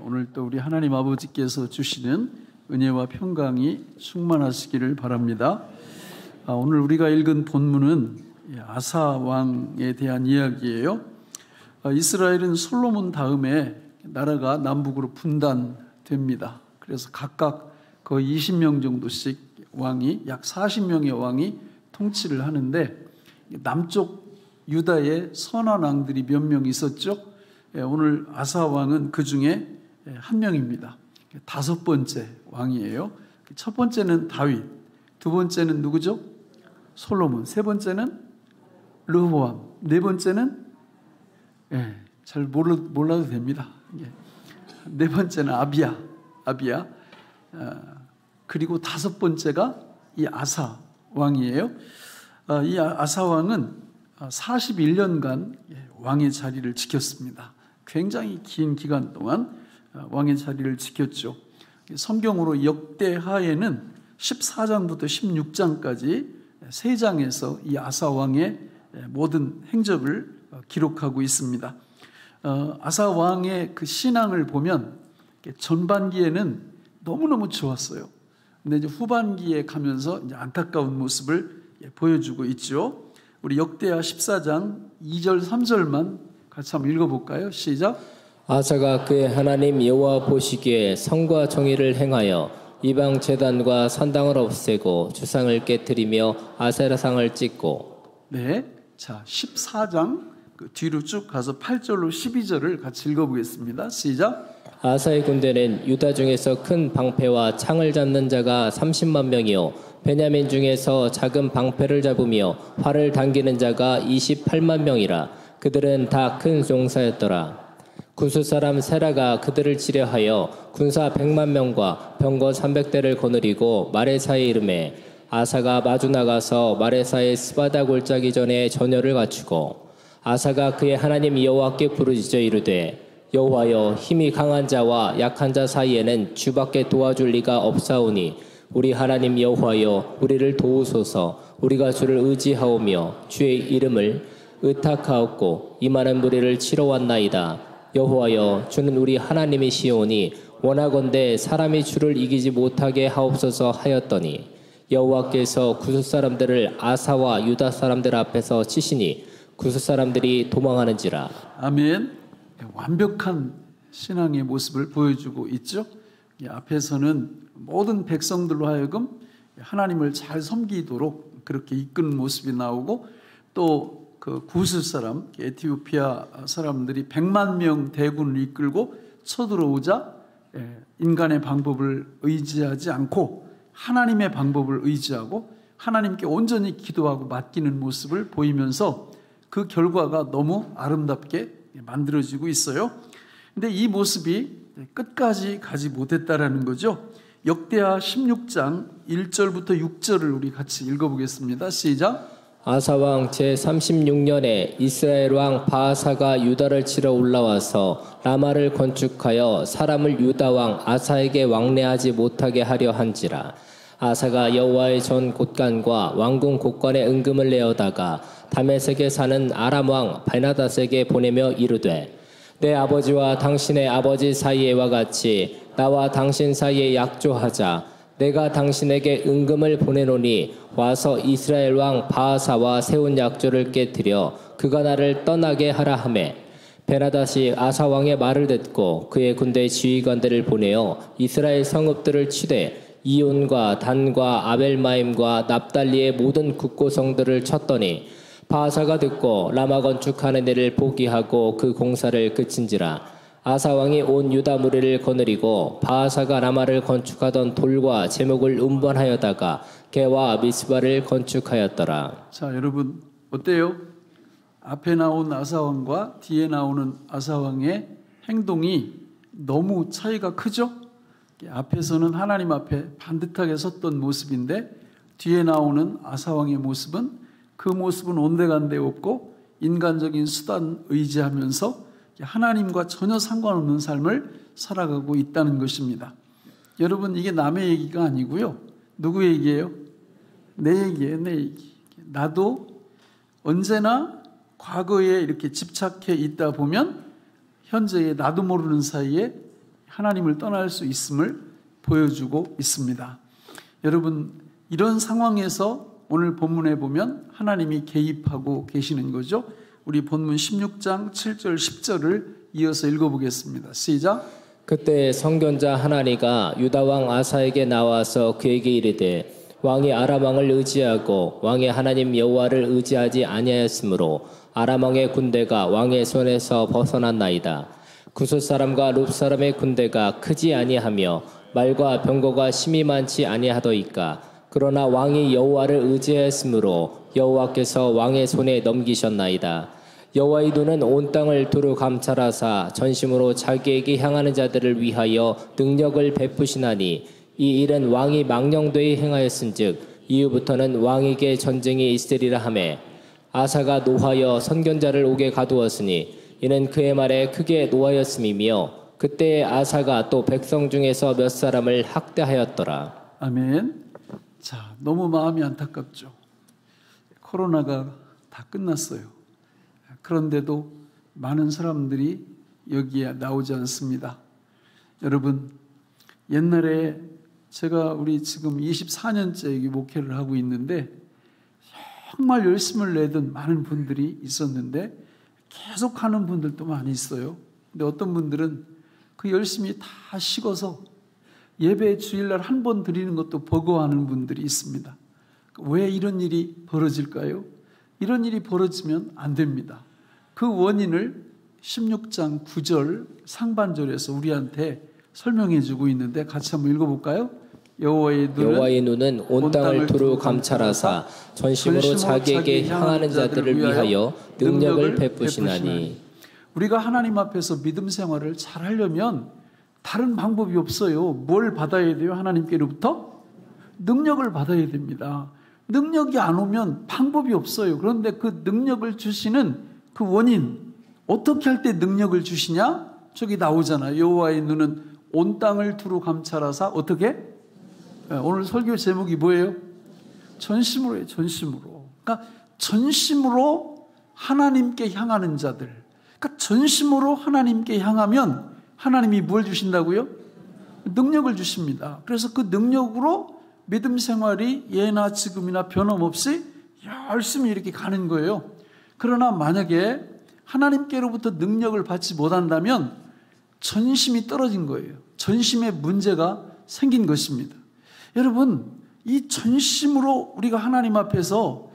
오늘 또 우리 하나님 아버지께서 주시는 은혜와 평강이 충만하시기를 바랍니다. 오늘 우리가 읽은 본문은 아사 왕에 대한 이야기예요. 이스라엘은 솔로몬 다음에 나라가 남북으로 분단됩니다. 그래서 각각 거의 20명 정도씩 왕이, 약 40명의 왕이 통치를 하는데, 남쪽 유다에 선한 왕들이 몇 명 있었죠. 오늘 아사 왕은 그 중에 한 명입니다. 5번째 왕이에요. 첫 번째는 다윗, 두 번째는 누구죠? 솔로몬, 세 번째는 르호암, 네 번째는 잘 몰라도 됩니다. 네 번째는 아비야, 그리고 5번째가 이 아사 왕이에요. 이 아사 왕은 41년간 왕의 자리를 지켰습니다. 굉장히 긴 기간 동안 왕의 자리를 지켰죠. 성경으로 역대하에는 14장부터 16장까지 3장에서 이 아사 왕의 모든 행적을 기록하고 있습니다. 아사 왕의 그 신앙을 보면 전반기에는 너무너무 좋았어요. 근데 이제 후반기에 가면서 이제 안타까운 모습을 보여주고 있죠. 우리 역대하 14장 2절 3절만 같이 한번 읽어볼까요? 시작. 아사가 그의 하나님 여호와 보시기에 선과 정의를 행하여 이방 제단과 산당을 없애고 주상을 깨뜨리며 아세라상을 찢고. 네, 자 14장 그 뒤로 쭉 가서 8절로 12절을 같이 읽어보겠습니다. 시작. 아사의 군대는 유다 중에서 큰 방패와 창을 잡는 자가 30만 명이요 베냐민 중에서 작은 방패를 잡으며 활을 당기는 자가 28만 명이라. 그들은 다 큰 용사였더라. 구스 사람 세라가 그들을 지뢰하여 군사 100만 명과 병거 300대를 거느리고 마레사에 이르매 아사가 마주 나가서 마레사의 스바다 골짜기 전에 전열을 갖추고 아사가 그의 하나님 여호와께 부르짖어 이르되 여호와여 힘이 강한 자와 약한 자 사이에는 주밖에 도와줄 리가 없사오니 우리 하나님 여호와여 우리를 도우소서. 우리가 주를 의지하오며 주의 이름을 의탁하옵고 이 많은 무리를 치러 왔나이다. 여호와여 주는 우리 하나님이시오니 원하건대 사람이 주를 이기지 못하게 하옵소서 하였더니 여호와께서 구스 사람들을 아사와 유다 사람들 앞에서 치시니 구스 사람들이 도망하는지라. 아멘. 완벽한 신앙의 모습을 보여주고 있죠. 앞에서는 모든 백성들로 하여금 하나님을 잘 섬기도록 그렇게 이끄는 모습이 나오고, 또 그 구스 사람, 에티오피아 사람들이 100만 명 대군을 이끌고 쳐들어오자 인간의 방법을 의지하지 않고 하나님의 방법을 의지하고 하나님께 온전히 기도하고 맡기는 모습을 보이면서 그 결과가 너무 아름답게 만들어지고 있어요. 근데 이 모습이 끝까지 가지 못했다라는 거죠. 역대하 16장 1절부터 6절을 우리 같이 읽어보겠습니다. 시작. 아사왕 제36년에 이스라엘 왕 바아사가 유다를 치러 올라와서 라마를 건축하여 사람을 유다왕 아사에게 왕래하지 못하게 하려 한지라. 아사가 여호와의 전 곳간과 왕궁 곳간에 은금을 내어다가 다메섹에 사는 아람 왕 베나닷에게 보내며 이르되 내 아버지와 당신의 아버지 사이에와 같이 나와 당신 사이에 약조하자. 내가 당신에게 은금을 보내노니 와서 이스라엘 왕 바아사와 세운 약조를 깨뜨려 그가 나를 떠나게 하라 하매 베나닷이 아사 왕의 말을 듣고 그의 군대 지휘관들을 보내어 이스라엘 성읍들을 치되 이온과 단과 아벨마임과 납달리의 모든 국고성들을 쳤더니 바아사가 듣고 라마 건축하는 일을 포기하고 그 공사를 그친지라. 아사 왕이 온 유다 무리를 거느리고 바아사가 라마를 건축하던 돌과 제목을 운반하여다가 게와 미스바를 건축하였더라. 자, 여러분 어때요? 앞에 나온 아사 왕과 뒤에 나오는 아사 왕의 행동이 너무 차이가 크죠? 앞에서는 하나님 앞에 반듯하게 섰던 모습인데 뒤에 나오는 아사 왕의 모습은 그 모습은 온데간데 없고 인간적인 수단 의지하면서 하나님과 전혀 상관없는 삶을 살아가고 있다는 것입니다. 여러분, 이게 남의 얘기가 아니고요. 누구 얘기예요? 내 얘기예요, 내 얘기. 나도 언제나 과거에 이렇게 집착해 있다 보면 현재의 나도 모르는 사이에 하나님을 떠날 수 있음을 보여주고 있습니다. 여러분, 이런 상황에서 오늘 본문에 보면 하나님이 개입하고 계시는 거죠. 우리 본문 16장 7절 10절을 이어서 읽어보겠습니다. 시작. 그때 선견자 하나니가 유다 왕 아사에게 나와서 그에게 이르되 왕이 아람 왕을 의지하고 왕의 하나님 여호와를 의지하지 아니하였으므로 아람 왕의 군대가 왕의 손에서 벗어났나이다. 구스 사람과 룹 사람의 군대가 크지 아니하며 말과 병거가 심히 많지 아니하더이까. 그러나 왕이 여호와를 의지하였으므로 여호와께서 왕의 손에 넘기셨나이다. 여호와의 눈은 온 땅을 두루 감찰하사 전심으로 자기에게 향하는 자들을 위하여 능력을 베푸시나니 이 일은 왕이 망령되이 행하였은즉 이후부터는 왕에게 전쟁이 있으리라 하매 아사가 노하여 선견자를 옥에 가두었으니 이는 그의 말에 크게 노하였음이며 그때에 아사가 또 백성 중에서 몇 사람을 학대하였더라. 아멘. 자, 너무 마음이 안타깝죠. 코로나가 다 끝났어요. 그런데도 많은 사람들이 여기에 나오지 않습니다. 여러분, 옛날에 제가 우리 지금 24년째 여기 목회를 하고 있는데 정말 열심을 내던 많은 분들이 있었는데 계속 하는 분들도 많이 있어요. 근데 어떤 분들은 그 열심히 다 식어서 예배 주일날 한 번 드리는 것도 버거워하는 분들이 있습니다. 왜 이런 일이 벌어질까요? 이런 일이 벌어지면 안 됩니다. 그 원인을 16장 9절 상반절에서 우리한테 설명해 주고 있는데 같이 한번 읽어볼까요? 여호와의 눈은 온 땅을 두루 감찰하사 전심으로 자기에게 향하는 자들을 위하여 능력을 베푸시나니. 우리가 하나님 앞에서 믿음 생활을 잘 하려면 다른 방법이 없어요. 뭘 받아야 돼요? 하나님께로부터? 능력을 받아야 됩니다. 능력이 안 오면 방법이 없어요. 그런데 그 능력을 주시는 그 원인, 어떻게 할 때 능력을 주시냐? 저기 나오잖아요. 여호와의 눈은 온 땅을 두루 감찰하사 어떻게? 오늘 설교 제목이 뭐예요? 전심으로예요. 전심으로. 그러니까 전심으로 하나님께 향하는 자들. 그러니까 전심으로 하나님께 향하면 하나님이 뭘 주신다고요? 능력을 주십니다. 그래서 그 능력으로 믿음 생활이 예나 지금이나 변함없이 열심히 이렇게 가는 거예요. 그러나 만약에 하나님께로부터 능력을 받지 못한다면 전심이 떨어진 거예요. 전심에 문제가 생긴 것입니다. 여러분, 이 전심으로 우리가 하나님 앞에서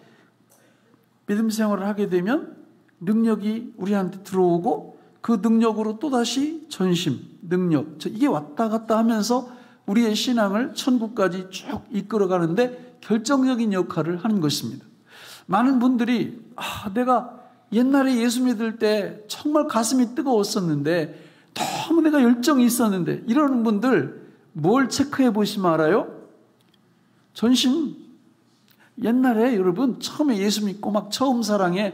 믿음 생활을 하게 되면 능력이 우리한테 들어오고 그 능력으로 또다시 전심, 능력, 이게 왔다 갔다 하면서 우리의 신앙을 천국까지 쭉 이끌어가는데 결정적인 역할을 하는 것입니다. 많은 분들이 내가 옛날에 예수 믿을 때 정말 가슴이 뜨거웠었는데 너무 내가 열정이 있었는데 이러는 분들 뭘 체크해 보시면 알아요? 전심. 옛날에 여러분 처음에 예수 믿고 막 처음 사랑에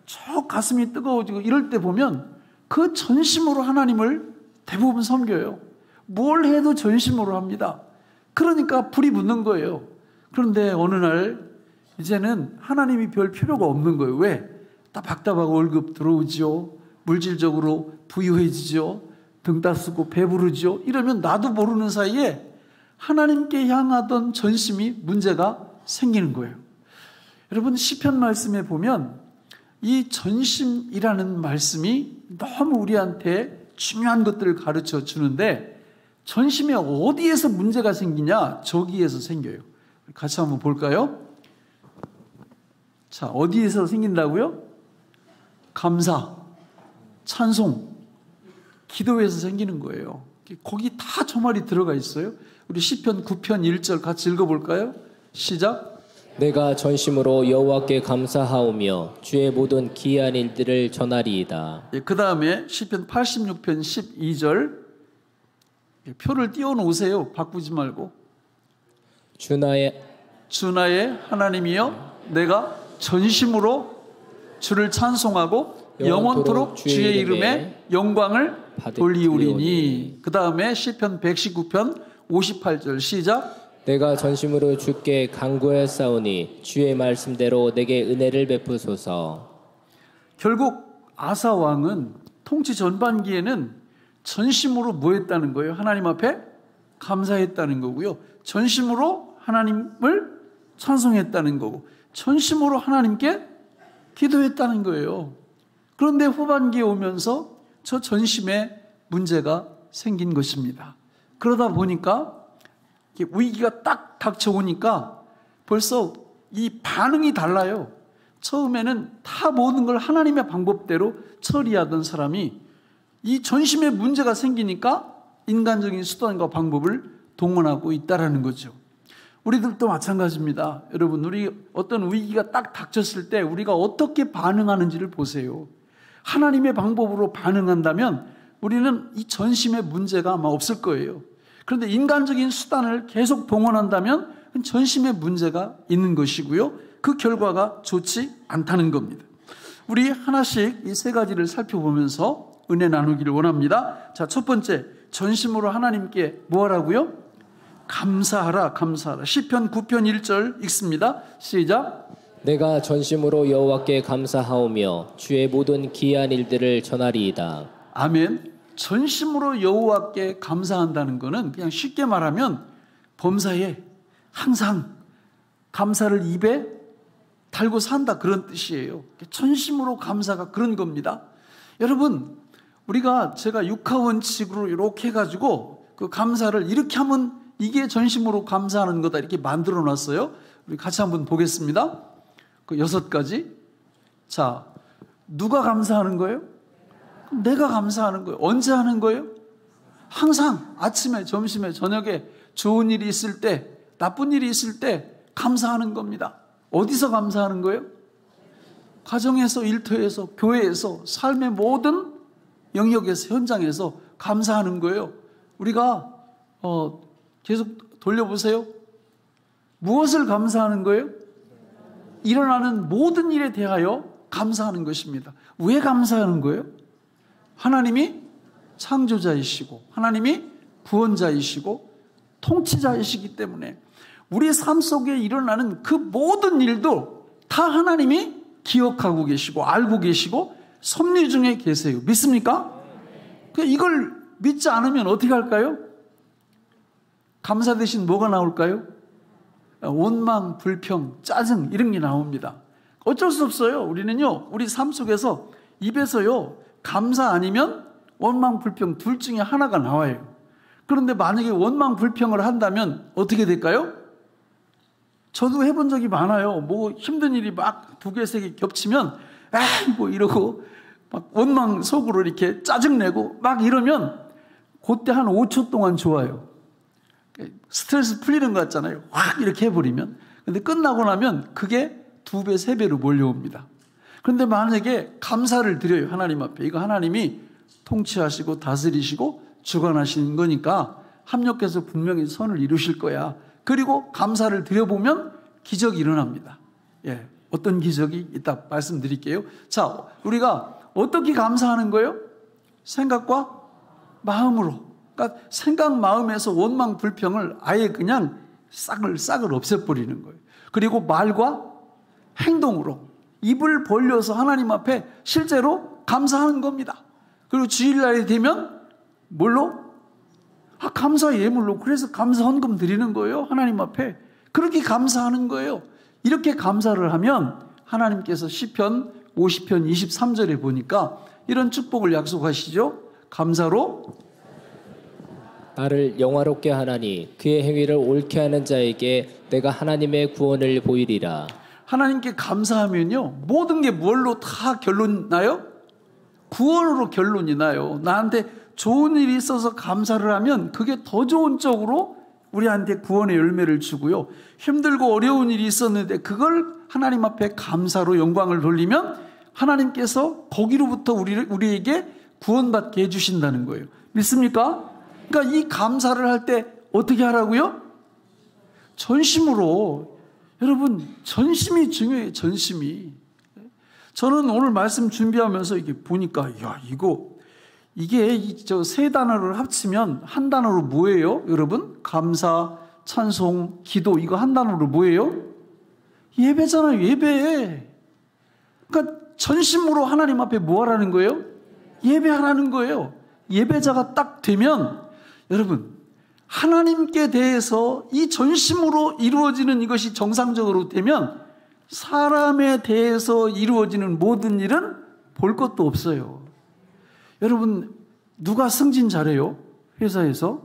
저 가슴이 뜨거워지고 이럴 때 보면 그 전심으로 하나님을 대부분 섬겨요. 뭘 해도 전심으로 합니다. 그러니까 불이 붙는 거예요. 그런데 어느 날 이제는 하나님이 별 필요가 없는 거예요. 왜? 따박따박 월급 들어오죠. 물질적으로 부유해지죠. 등 따쓰고 배부르죠. 이러면 나도 모르는 사이에 하나님께 향하던 전심이 문제가 생기는 거예요. 여러분 시편 말씀에 보면 이 전심이라는 말씀이 너무 우리한테 중요한 것들을 가르쳐 주는데 전심에 어디에서 문제가 생기냐? 저기에서 생겨요. 같이 한번 볼까요? 자, 어디에서 생긴다고요? 감사, 찬송, 기도에서 생기는 거예요. 거기 다 저 말이 들어가 있어요. 우리 시편 9편 1절 같이 읽어볼까요? 시작. 내가 전심으로 여호와께 감사하오며 주의 모든 기이한 일들을 전하리이다. 그 다음에 시편 86편 12절 표를 띄워놓으세요. 바꾸지 말고. 주 나의 하나님이여 내가 전심으로 주를 찬송하고 영원토록 주의 이름에 영광을 돌리우리니. 그 다음에 시편 119편 58절 시작. 내가 전심으로 주께 간구하였사오니 주의 말씀대로 내게 은혜를 베푸소서. 결국 아사 왕은 통치 전반기에는 전심으로 뭐 했다는 거예요? 하나님 앞에 감사했다는 거고요. 전심으로 하나님을 찬송했다는 거고, 전심으로 하나님께 기도했다는 거예요. 그런데 후반기에 오면서 저 전심에 문제가 생긴 것입니다. 그러다 보니까 위기가 딱 닥쳐오니까 벌써 이 반응이 달라요. 처음에는 다 모든 걸 하나님의 방법대로 처리하던 사람이 이 전심에 문제가 생기니까 인간적인 수단과 방법을 동원하고 있다는 거죠. 우리들도 마찬가지입니다. 여러분, 우리 어떤 위기가 딱 닥쳤을 때 우리가 어떻게 반응하는지를 보세요. 하나님의 방법으로 반응한다면 우리는 이 전심의 문제가 아마 없을 거예요. 그런데 인간적인 수단을 계속 동원한다면 전심의 문제가 있는 것이고요. 그 결과가 좋지 않다는 겁니다. 우리 하나씩 이 세 가지를 살펴보면서 은혜 나누기를 원합니다. 자, 첫 번째, 전심으로 하나님께 뭐 하라고요? 감사하라, 감사하라. 시편 9편 1절 읽습니다. 시작. 내가 전심으로 여호와께 감사하오며 주의 모든 기이한 일들을 전하리이다. 아멘. 전심으로 여호와께 감사한다는 것은 그냥 쉽게 말하면 범사에 항상 감사를 입에 달고 산다, 그런 뜻이에요. 전심으로 감사가 그런 겁니다. 여러분, 제가 육하원칙으로 이렇게 해가지고 그 감사를 이렇게 하면 이게 전심으로 감사하는 거다, 이렇게 만들어 놨어요. 우리 같이 한번 보겠습니다. 그 6가지. 자, 누가 감사하는 거예요? 내가 감사하는 거예요. 언제 하는 거예요? 항상 아침에, 점심에, 저녁에 좋은 일이 있을 때, 나쁜 일이 있을 때 감사하는 겁니다. 어디서 감사하는 거예요? 가정에서, 일터에서, 교회에서, 삶의 모든 영역에서, 현장에서 감사하는 거예요. 우리가 계속 돌려보세요. 무엇을 감사하는 거예요? 일어나는 모든 일에 대하여 감사하는 것입니다. 왜 감사하는 거예요? 하나님이 창조자이시고 하나님이 구원자이시고 통치자이시기 때문에 우리 삶 속에 일어나는 그 모든 일도 다 하나님이 기억하고 계시고 알고 계시고 섭리 중에 계세요. 믿습니까? 이걸 믿지 않으면 어떻게 할까요? 감사 대신 뭐가 나올까요? 원망, 불평, 짜증, 이런 게 나옵니다. 어쩔 수 없어요. 우리는요, 우리 삶 속에서 입에서요, 감사 아니면 원망, 불평 둘 중에 하나가 나와요. 그런데 만약에 원망, 불평을 한다면 어떻게 될까요? 저도 해본 적이 많아요. 뭐 힘든 일이 막 2개, 3개 겹치면 아이고 이러고 막 원망 속으로 이렇게 짜증내고 막 이러면 그때 한 5초 동안 좋아요. 스트레스 풀리는 것 같잖아요. 확 이렇게 해버리면. 근데 끝나고 나면 그게 2배, 3배로 몰려옵니다. 그런데 만약에 감사를 드려요, 하나님 앞에. 이거 하나님이 통치하시고 다스리시고 주관하시는 거니까 합력해서 분명히 선을 이루실 거야. 그리고 감사를 드려보면 기적이 일어납니다. 예, 어떤 기적이 이따 말씀드릴게요. 자, 우리가 어떻게 감사하는 거예요? 생각과 마음으로. 그러니까 생각, 마음에서 원망, 불평을 아예 그냥 싹을 없애버리는 거예요. 그리고 말과 행동으로 입을 벌려서 하나님 앞에 실제로 감사하는 겁니다. 그리고 주일날이 되면 뭘로? 감사 예물로. 그래서 감사 헌금 드리는 거예요. 하나님 앞에. 그렇게 감사하는 거예요. 이렇게 감사를 하면 하나님께서 시편 50편 23절에 보니까 이런 축복을 약속하시죠. 감사로 나를 영화롭게 하나니 그의 행위를 옳게 하는 자에게 내가 하나님의 구원을 보이리라. 하나님께 감사하면요, 모든 게 뭘로 다 결론 나요? 구원으로 결론이 나요. 나한테 좋은 일이 있어서 감사를 하면 그게 더 좋은 쪽으로 우리한테 구원의 열매를 주고요. 힘들고 어려운 일이 있었는데 그걸 하나님 앞에 감사로 영광을 돌리면 하나님께서 거기로부터 우리에게 구원받게 해주신다는 거예요. 믿습니까? 그러니까 이 감사를 할 때 어떻게 하라고요? 전심으로. 여러분, 전심이 중요해요. 전심이. 저는 오늘 말씀 준비하면서 이게 보니까 이게 저 세 단어를 합치면 한 단어로 뭐예요? 여러분, 감사, 찬송, 기도, 이거 한 단어로 뭐예요? 예배잖아요. 예배. 그러니까 전심으로 하나님 앞에 뭐 하라는 거예요? 예배하라는 거예요. 예배자가 딱 되면 여러분 하나님께 대해서 이 전심으로 이루어지는 이것이 정상적으로 되면 사람에 대해서 이루어지는 모든 일은 볼 것도 없어요. 여러분 누가 승진 잘해요? 회사에서?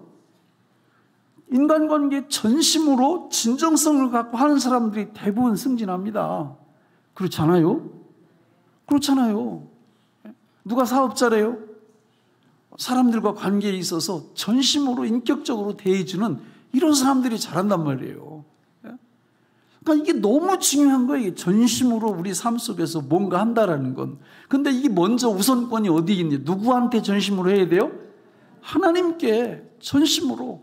인간관계 전심으로 진정성을 갖고 하는 사람들이 대부분 승진합니다. 그렇지 않아요? 그렇잖아요. 누가 사업 잘해요? 사람들과 관계에 있어서 전심으로 인격적으로 대해주는 이런 사람들이 잘한단 말이에요. 그러니까 이게 너무 중요한 거예요. 이게 전심으로 우리 삶 속에서 뭔가 한다라는 건. 근데 이게 먼저 우선권이 어디 있냐? 누구한테 전심으로 해야 돼요? 하나님께 전심으로.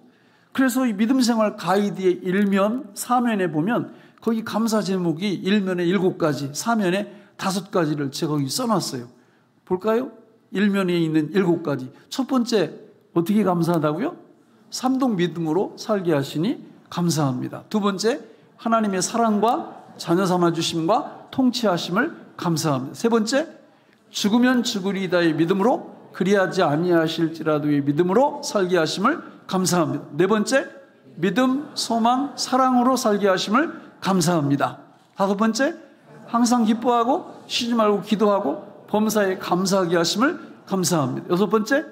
그래서 이 믿음생활 가이드의 1면, 4면에 보면 거기 감사 제목이 1면에 7가지, 4면에 5가지를 제가 거기 써놨어요. 볼까요? 1면에 있는 7가지. 첫 번째, 어떻게 감사하다고요? 삼동 믿음으로 살게 하시니 감사합니다. 두 번째, 하나님의 사랑과 자녀 삼아주심과 통치하심을 감사합니다. 세 번째, 죽으면 죽으리다의 믿음으로 그리하지 아니하실지라도의 믿음으로 살게 하심을 감사합니다. 네 번째, 믿음, 소망, 사랑으로 살게 하심을 감사합니다. 다섯 번째, 항상 기뻐하고 쉬지 말고 기도하고 범사에 감사하게 하심을 감사합니다. 여섯 번째,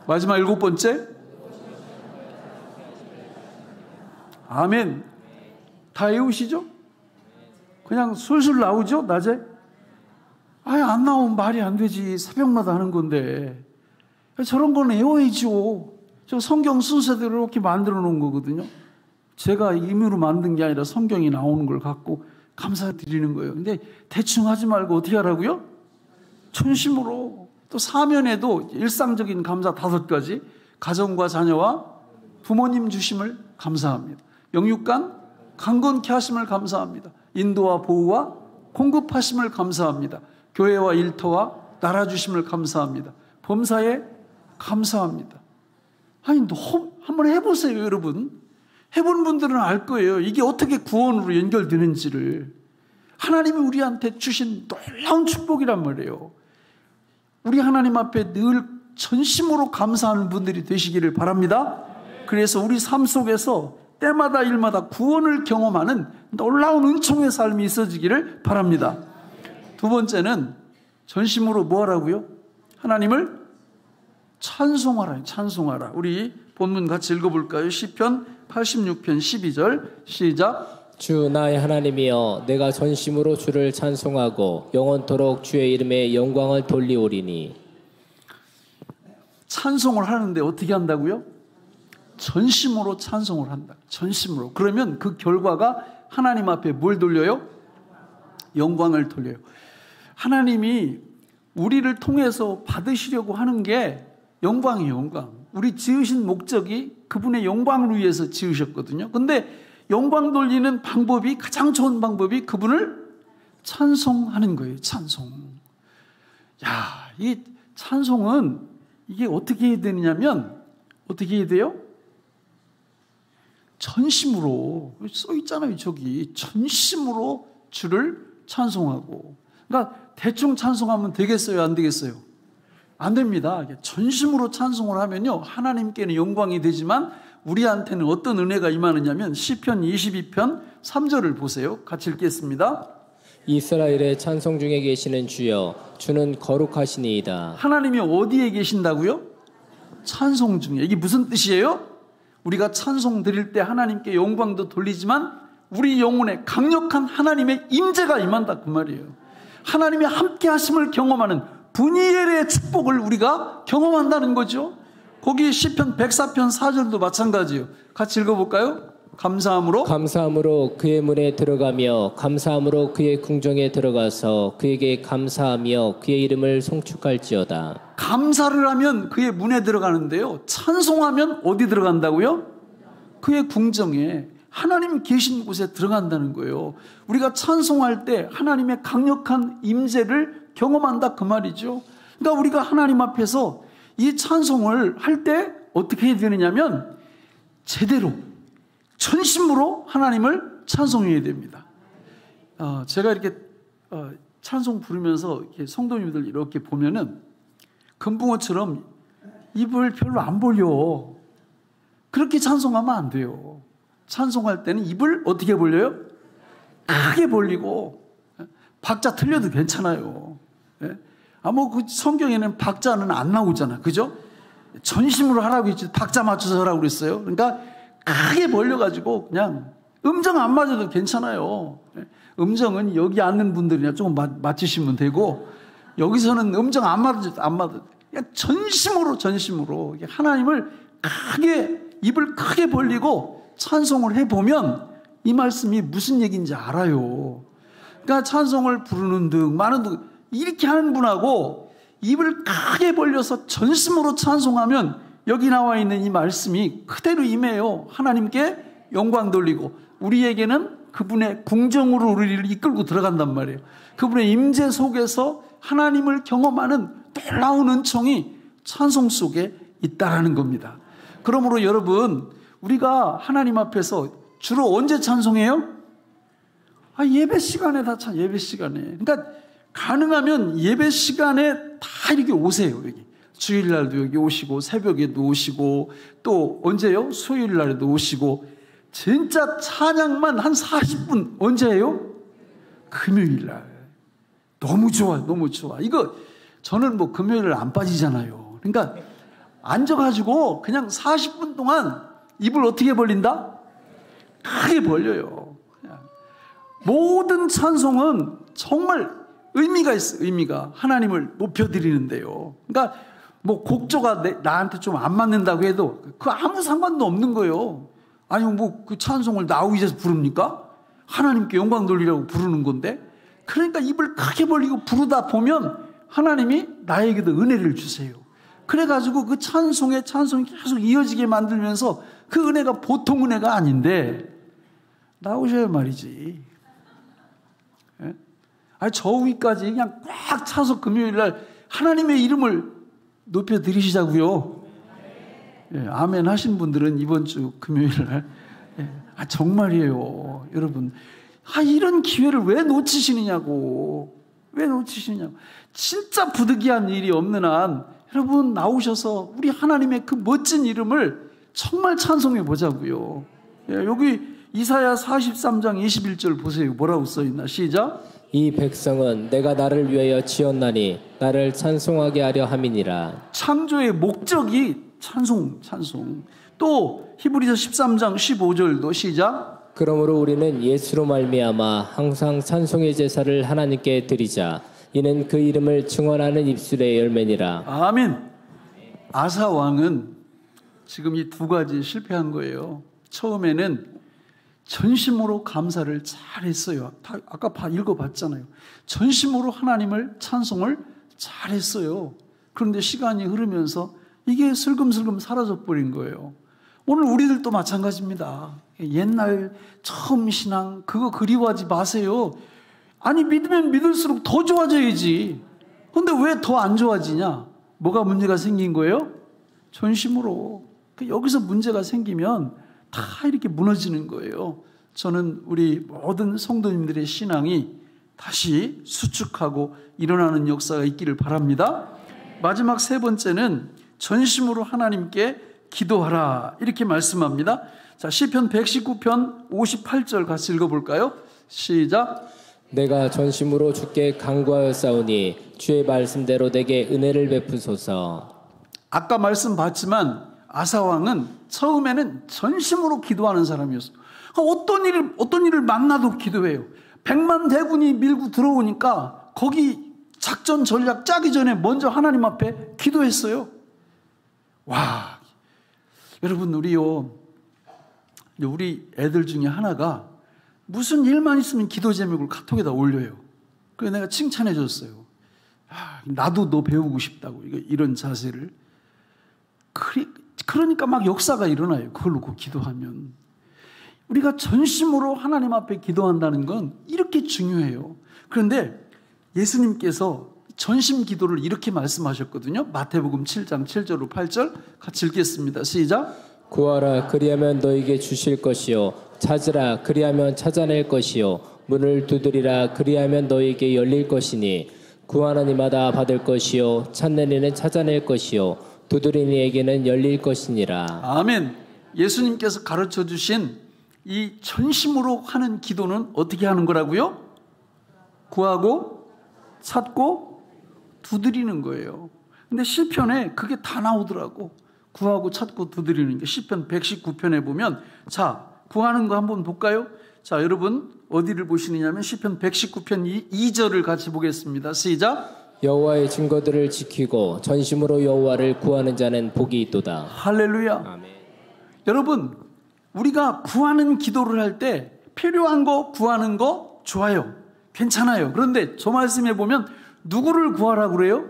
마지막 7번째, 아멘. 다 외우시죠? 그냥 술술 나오죠? 낮에? 안 나오면 말이 안 되지. 새벽마다 하는 건데. 저런 건 외워야죠. 저 성경 순서대로 이렇게 만들어 놓은 거거든요. 제가 임의로 만든 게 아니라 성경이 나오는 걸 갖고 감사드리는 거예요. 근데 대충 하지 말고 어떻게 하라고요? 전심으로. 또 사면에도 일상적인 감사 5가지. 가정과 자녀와 부모님 주심을 감사합니다. 영육간 강건케 하심을 감사합니다. 인도와 보호와 공급하심을 감사합니다. 교회와 일터와 나라 주심을 감사합니다. 범사에 감사합니다. 한번 해보세요, 여러분. 해본 분들은 알 거예요. 이게 어떻게 구원으로 연결되는지를. 하나님이 우리한테 주신 놀라운 축복이란 말이에요. 우리 하나님 앞에 늘 전심으로 감사하는 분들이 되시기를 바랍니다. 그래서 우리 삶 속에서 때마다 일마다 구원을 경험하는 놀라운 은총의 삶이 있어지기를 바랍니다. 두 번째는 전심으로 뭐 하라고요? 하나님을 찬송하라. 찬송하라. 우리 본문 같이 읽어볼까요? 시편 86편 12절 시작. 주 나의 하나님이여 내가 전심으로 주를 찬송하고 영원토록 주의 이름에 영광을 돌리오리니. 찬송을 하는데 어떻게 한다고요? 전심으로 찬송을 한다. 전심으로. 그러면 그 결과가 하나님 앞에 뭘 돌려요? 영광을 돌려요. 하나님이 우리를 통해서 받으시려고 하는 게 영광이에요. 영광. 우리 지으신 목적이 그분의 영광을 위해서 지으셨거든요. 근데 영광 돌리는 방법이, 가장 좋은 방법이 그분을 찬송하는 거예요. 찬송. 이 찬송은 이게 어떻게 해야 되느냐면 어떻게 해야 돼요? 전심으로. 써 있잖아요, 저기. 전심으로 주를 찬송하고. 그러니까 대충 찬송하면 되겠어요, 안 되겠어요? 안 됩니다. 전심으로 찬송을 하면요, 하나님께는 영광이 되지만 우리한테는 어떤 은혜가 임하느냐면 시편 22편 3절을 보세요. 같이 읽겠습니다. 이스라엘의 찬송 중에 계시는 주여 주는 거룩하시니이다. 하나님이 어디에 계신다고요? 찬송 중에. 이게 무슨 뜻이에요? 우리가 찬송 드릴 때 하나님께 영광도 돌리지만 우리 영혼에 강력한 하나님의 임재가 임한다 그 말이에요. 하나님의 함께 하심을 경험하는 분이엘의 축복을 우리가 경험한다는 거죠. 거기 시편 104편 4절도 마찬가지예요. 같이 읽어볼까요? 감사함으로 그의 문에 들어가며 감사함으로 그의 궁정에 들어가서 그에게 감사하며 그의 이름을 송축할지어다. 감사를 하면 그의 문에 들어가는데요, 찬송하면 어디 들어간다고요? 그의 궁정에, 하나님 계신 곳에 들어간다는 거예요. 우리가 찬송할 때 하나님의 강력한 임재를 경험한다 그 말이죠. 그러니까 우리가 하나님 앞에서 이 찬송을 할 때 어떻게 해야 되느냐면 제대로 전심으로 하나님을 찬송해야 됩니다. 제가 이렇게 찬송 부르면서 이렇게 성도님들 이렇게 보면은 금붕어처럼 입을 별로 안 벌려. 그렇게 찬송하면 안 돼요. 찬송할 때는 입을 어떻게 벌려요? 크게 벌리고. 박자 틀려도 괜찮아요. 뭐 그 성경에는 박자는 안 나오잖아. 그죠? 전심으로 하라고 했지 박자 맞춰서 하라고 그랬어요. 그러니까 크게 벌려가지고 그냥 음정 안 맞아도 괜찮아요. 음정은 여기 앉는 분들이나 조금 맞추시면 되고, 여기서는 음정 안 맞아도 그냥 전심으로 하나님을 크게, 입을 크게 벌리고 찬송을 해보면 이 말씀이 무슨 얘기인지 알아요. 그러니까 찬송을 부르는 등 많은 등 이렇게 하는 분하고 입을 크게 벌려서 전심으로 찬송하면 여기 나와 있는 이 말씀이 그대로 임해요. 하나님께 영광 돌리고 우리에게는 그분의 궁정으로 우리를 이끌고 들어간단 말이에요. 그분의 임재 속에서 하나님을 경험하는 놀라운 은총이 찬송 속에 있다라는 겁니다. 그러므로 여러분, 우리가 하나님 앞에서 주로 언제 찬송해요? 예배 시간에 예배 시간에. 그러니까 가능하면 예배 시간에 다 이렇게 오세요. 여기 주일날도 여기 오시고 새벽에도 오시고 또 언제요? 수요일날에도 오시고. 진짜 찬양만 한 40분 언제예요? 금요일날. 너무 좋아, 너무 좋아. 이거 저는 뭐 금요일을 안 빠지잖아요. 그러니까 앉아가지고 그냥 40분 동안 입을 어떻게 벌린다? 크게 벌려요. 모든 찬송은 정말 의미가 있어요. 의미가 하나님을 높여드리는데요. 그러니까 뭐 곡조가 나한테 좀 안 맞는다고 해도 그 아무 상관도 없는 거예요. 아니 뭐 그 찬송을 나오기위해서 부릅니까? 하나님께 영광 돌리라고 부르는 건데. 그러니까 입을 크게 벌리고 부르다 보면 하나님이 나에게도 은혜를 주세요. 그래가지고 그 찬송이 계속 이어지게 만들면서 그 은혜가 보통 은혜가 아닌데 나오셔야 말이지. 예? 저 위까지 그냥 꽉 차서 금요일날 하나님의 이름을 높여드리시자고요. 예, 아멘 하신 분들은 이번 주 금요일날 정말이에요. 여러분, 이런 기회를 왜 놓치시느냐고. 왜 놓치시느냐고. 진짜 부득이한 일이 없는 한 여러분 나오셔서 우리 하나님의 그 멋진 이름을 정말 찬송해 보자고요. 예, 여기 이사야 43장 21절 보세요. 뭐라고 써있나? 시작. 이 백성은 내가 나를 위하여 지었나니 나를 찬송하게 하려 함이니라. 창조의 목적이 찬송. 또 히브리서 13장 15절도 시작. 그러므로 우리는 예수로 말미암아 항상 찬송의 제사를 하나님께 드리자. 이는 그 이름을 증언하는 입술의 열매니라. 아멘. 아사 왕은 지금 이 두 가지 실패한 거예요. 처음에는 전심으로 감사를 잘했어요. 아까 읽어봤잖아요. 전심으로 하나님을 찬송을 잘했어요. 그런데 시간이 흐르면서 이게 슬금슬금 사라져버린 거예요. 오늘 우리들도 마찬가지입니다. 옛날 처음 신앙 그거 그리워하지 마세요. 아니 믿으면 믿을수록 더 좋아져야지. 근데 왜 더 안 좋아지냐? 뭐가 문제가 생긴 거예요? 전심으로. 여기서 문제가 생기면 다 이렇게 무너지는 거예요. 저는 우리 모든 성도님들의 신앙이 다시 수축하고 일어나는 역사가 있기를 바랍니다. 마지막 세 번째는 전심으로 하나님께 기도하라 이렇게 말씀합니다. 자, 시편 119편 58절 같이 읽어볼까요? 시작. 내가 전심으로 주께 간구하였사오니 주의 말씀대로 내게 은혜를 베푸소서. 아까 말씀 봤지만 아사왕은 처음에는 전심으로 기도하는 사람이었어요. 어떤 일을 만나도 기도해요. 100만 대군이 밀고 들어오니까 거기 작전 전략 짜기 전에 먼저 하나님 앞에 기도했어요. 와, 여러분 우리 애들 중에 하나가 무슨 일만 있으면 기도 제목을 카톡에다 올려요. 그래서 내가 칭찬해 줬어요. 나도 너 배우고 싶다고 이런 자세를. 그러니까 막 역사가 일어나요. 그걸 놓고 기도하면. 우리가 전심으로 하나님 앞에 기도한다는 건 이렇게 중요해요. 그런데 예수님께서 전심 기도를 이렇게 말씀하셨거든요. 마태복음 7장 7절로 8절 같이 읽겠습니다. 시작. 구하라 그리하면 너에게 주실 것이요 찾으라 그리하면 찾아낼 것이요 문을 두드리라. 그리하면 너에게 열릴 것이니 구하는 이마다 받을 것이요 찾는 이는 찾아낼 것이요 두드리는 이에게는 열릴 것이니라. 아멘. 예수님께서 가르쳐 주신 이 전심으로 하는 기도는 어떻게 하는 거라고요? 구하고 찾고 두드리는 거예요. 근데 시편에 그게 다 나오더라고. 구하고 찾고 두드리는 게. 시편 119편에 보면, 자, 구하는 거 한번 볼까요? 자, 여러분 어디를 보시느냐면 시편 119편 2절을 같이 보겠습니다. 시작. 여호와의 증거들을 지키고 전심으로 여호와를 구하는 자는 복이 있도다. 할렐루야. 아멘. 여러분, 우리가 구하는 기도를 할 때 필요한 거 구하는 거 좋아요. 괜찮아요. 그런데 저 말씀에 보면 누구를 구하라고 그래요?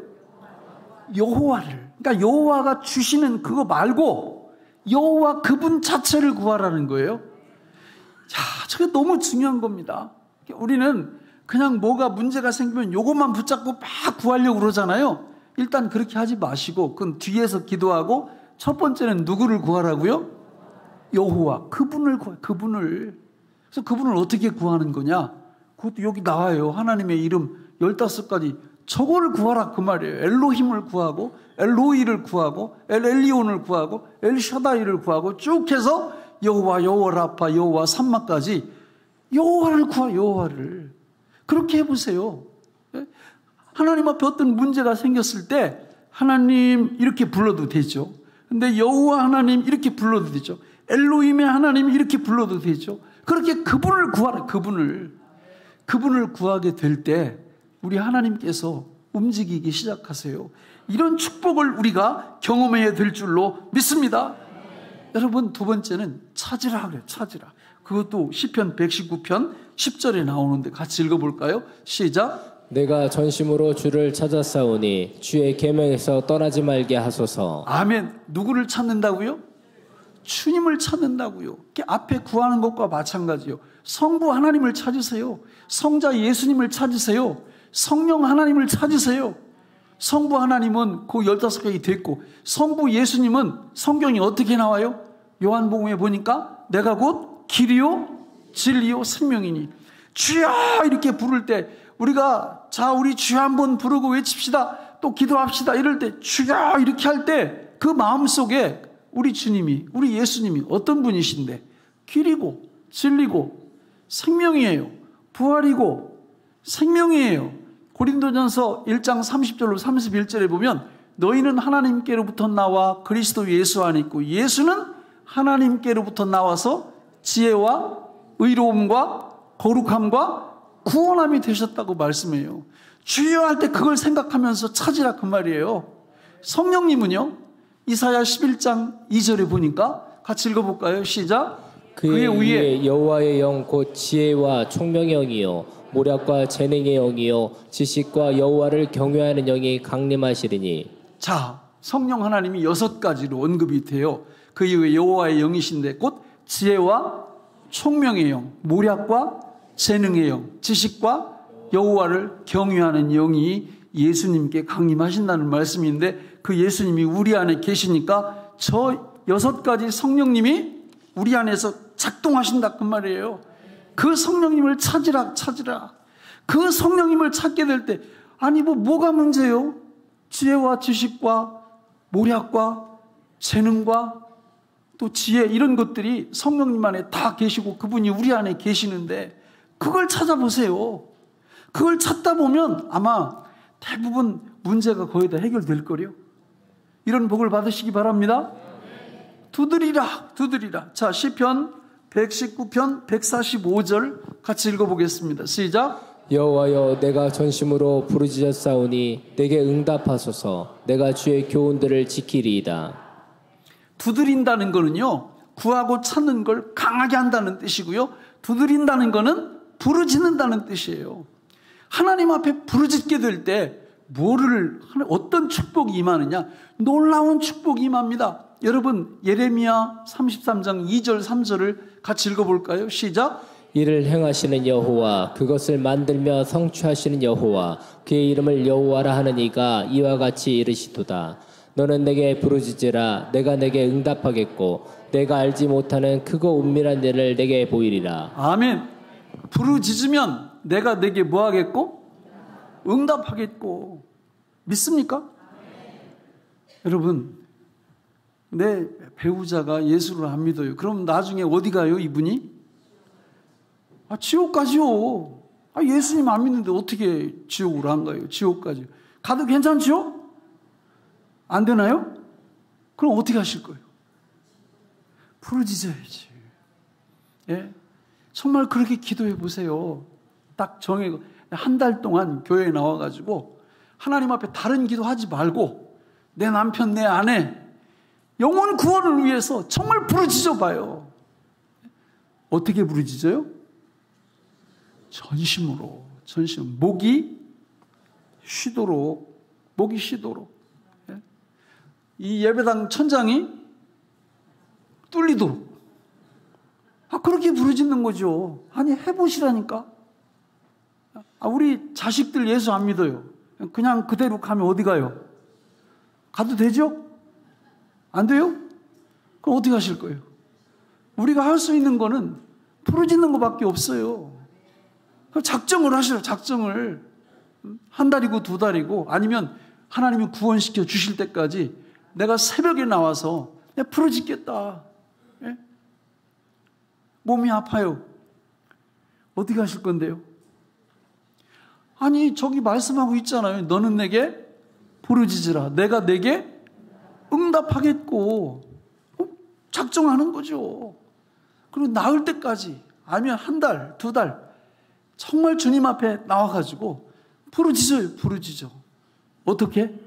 여호와를. 그러니까 여호와가 주시는 그거 말고 여호와 그분 자체를 구하라는 거예요. 자, 저게 너무 중요한 겁니다. 우리는 그냥 뭐가 문제가 생기면 요것만 붙잡고 막 구하려고 그러잖아요. 일단 그렇게 하지 마시고 그건 뒤에서 기도하고 첫 번째는 누구를 구하라고요? 여호와, 그분을 구하, 그분을. 그래서 그분을 어떻게 구하는 거냐? 그것도 여기 나와요. 하나님의 이름 15가지. 저거를 구하라 그 말이에요. 엘로힘을 구하고 엘로이를 구하고 엘엘리온을 구하고 엘샤다이를 구하고 쭉 해서 여호와, 여호와 라파, 여호와 삼마까지 여호와를 구하, 여호와를. 그렇게 해보세요. 하나님 앞에 어떤 문제가 생겼을 때 하나님 이렇게 불러도 되죠. 근데 여호와 하나님 이렇게 불러도 되죠. 엘로힘의 하나님 이렇게 불러도 되죠. 그렇게 그분을 구하라, 그분을 구하게 될 때 우리 하나님께서 움직이기 시작하세요. 이런 축복을 우리가 경험해야 될 줄로 믿습니다. 여러분, 두 번째는 찾으라 그래요. 찾으라. 그것도 시편 119편 10절에 나오는데 같이 읽어볼까요? 시작. 내가 전심으로 주를 찾았사오니 주의 계명에서 떠나지 말게 하소서. 아멘. 누구를 찾는다고요? 주님을 찾는다고요. 앞에 구하는 것과 마찬가지요. 성부 하나님을 찾으세요. 성자 예수님을 찾으세요. 성령 하나님을 찾으세요. 성부 하나님은 그 15개이 됐고 성부 예수님은 성경이 어떻게 나와요? 요한복음에 보니까 내가 곧 길이요 진리요 생명이니. 주여 이렇게 부를 때 우리가 자 우리 주여 한번 부르고 외칩시다. 또 기도합시다. 이럴 때 주여 이렇게 할 때 그 마음속에 우리 주님이 우리 예수님이 어떤 분이신데 길이고 진리고 생명이에요. 부활이고 생명이에요. 고린도전서 1장 30절로 31절에 보면 너희는 하나님께로부터 나와 그리스도 예수 안에 있고 예수는 하나님께로부터 나와서 지혜와 의로움과 거룩함과 구원함이 되셨다고 말씀해요. 주여 할 때 그걸 생각하면서 찾으라 그 말이에요. 성령님은요, 이사야 11장 2절에 보니까 같이 읽어볼까요? 시작. 그의 위에 여호와의 영 곧 지혜와 총명의 영이요 모략과 재능의 영이요 지식과 여호와를 경외하는 영이 강림하시리니. 자, 성령 하나님이 6가지로 언급이 돼요. 그 이후에 여호와의 영이신데 곧 지혜와 총명의 영, 모략과 재능의 영, 지식과 여호와를 경외하는 영이 예수님께 강림하신다는 말씀인데 그 예수님이 우리 안에 계시니까 저 6가지 성령님이 우리 안에서 작동하신다 그 말이에요. 그 성령님을 찾으라. 그 성령님을 찾게 될 때 아니 뭐가 문제요? 지혜와 지식과 모략과 재능과 또 지혜 이런 것들이 성령님 안에 다 계시고 그분이 우리 안에 계시는데 그걸 찾아보세요. 그걸 찾다 보면 아마 대부분 문제가 거의 다 해결될 거래요. 이런 복을 받으시기 바랍니다. 두드리라. 자, 시편 119편 145절 같이 읽어보겠습니다. 시작. 여호와여 내가 전심으로 부르짖었사오니 내게 응답하소서. 내가 주의 교훈들을 지키리이다. 두드린다는 거는요, 구하고 찾는 걸 강하게 한다는 뜻이고요. 두드린다는 거는 부르짖는다는 뜻이에요. 하나님 앞에 부르짖게 될 때 어떤 축복이 임하느냐? 놀라운 축복이 임합니다. 여러분, 예레미야 33장 2절 3절을 같이 읽어볼까요? 시작. 이를 행하시는 여호와 그것을 만들며 성취하시는 여호와 그의 이름을 여호와라 하는 이가 이와 같이 이르시도다. 너는 내게 부르짖으라. 내가 내게 응답하겠고 내가 알지 못하는 크고 은밀한 일을 내게 보이리라. 아멘. 부르짖으면 내가 내게 뭐 하겠고? 응답하겠고. 믿습니까? 여러분, 내 배우자가 예수를 안 믿어요. 그럼 나중에 어디 가요, 이분이? 지옥 가지요. 예수님 안 믿는데 어떻게 지옥으로 안 가요? 지옥까지. 가도 괜찮죠? 안 되나요? 그럼 어떻게 하실 거예요? 부르짖어야지. 예? 정말 그렇게 기도해 보세요. 딱 정해, 한 달 동안 교회에 나와가지고 하나님 앞에 다른 기도 하지 말고 내 남편, 내 아내, 영혼 구원을 위해서 정말 부르짖어 봐요. 어떻게 부르짖어요? 전심으로. 목이 쉬도록. 예? 이 예배당 천장이 뚫리도록. 그렇게 부르짖는 거죠. 아니, 해보시라니까. 우리 자식들 예수 안 믿어요. 그냥 그대로 가면 어디 가요? 가도 되죠? 안 돼요? 그럼 어떻게 하실 거예요? 우리가 할 수 있는 거는 부르짖는 것밖에 없어요. 작정을 하시라, 작정을. 한 달이고 두 달이고 아니면 하나님이 구원시켜 주실 때까지 내가 새벽에 나와서 내가 부르짖겠다. 예? 몸이 아파요. 어떻게 하실 건데요? 아니, 저기 말씀하고 있잖아요. 너는 내게 부르짖으라. 내가 내게 응답하겠고. 작정하는 거죠. 그리고 나을 때까지 아니면 한 달, 두 달 정말 주님 앞에 나와가지고 부르짖어요. 부르짖어. 어떻게?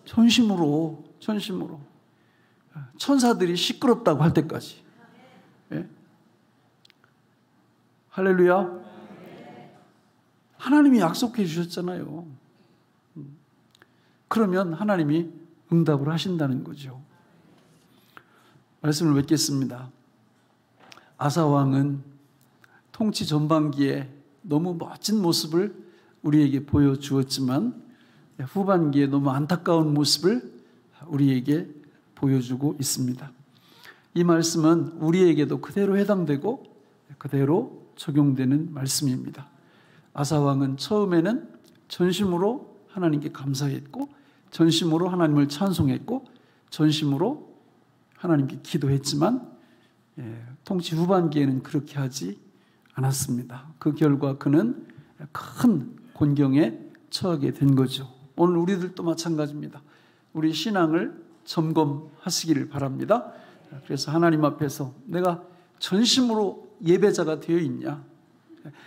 전심으로. 천사들이 시끄럽다고 할 때까지. 예? 할렐루야. 하나님이 약속해 주셨잖아요. 그러면 하나님이 응답을 하신다는 거죠. 말씀을 맺겠습니다. 아사 왕은 통치 전반기에 너무 멋진 모습을 우리에게 보여주었지만 후반기에 너무 안타까운 모습을 우리에게 보여주고 있습니다. 이 말씀은 우리에게도 그대로 해당되고 그대로 적용되는 말씀입니다. 아사 왕은 처음에는 전심으로 하나님께 감사했고 전심으로 하나님을 찬송했고 전심으로 하나님께 기도했지만 통치 후반기에는 그렇게 하지 않았습니다. 그 결과 그는 큰 곤경에 처하게 된 거죠. 오늘 우리들도 마찬가지입니다. 우리 신앙을 점검하시기를 바랍니다. 그래서 하나님 앞에서 내가 전심으로 예배자가 되어 있냐?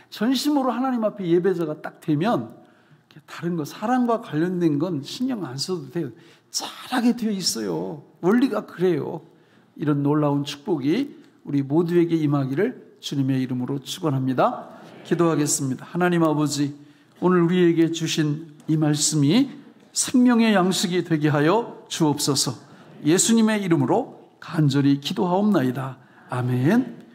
전심으로 하나님 앞에 예배자가 딱 되면 다른 거, 사랑과 관련된 건 신경 안 써도 돼요. 잘하게 되어 있어요. 원리가 그래요. 이런 놀라운 축복이 우리 모두에게 임하기를 주님의 이름으로 축원합니다. 기도하겠습니다. 하나님 아버지, 오늘 우리에게 주신 이 말씀이 생명의 양식이 되게 하여 주옵소서. 예수님의 이름으로 간절히 기도하옵나이다. 아멘.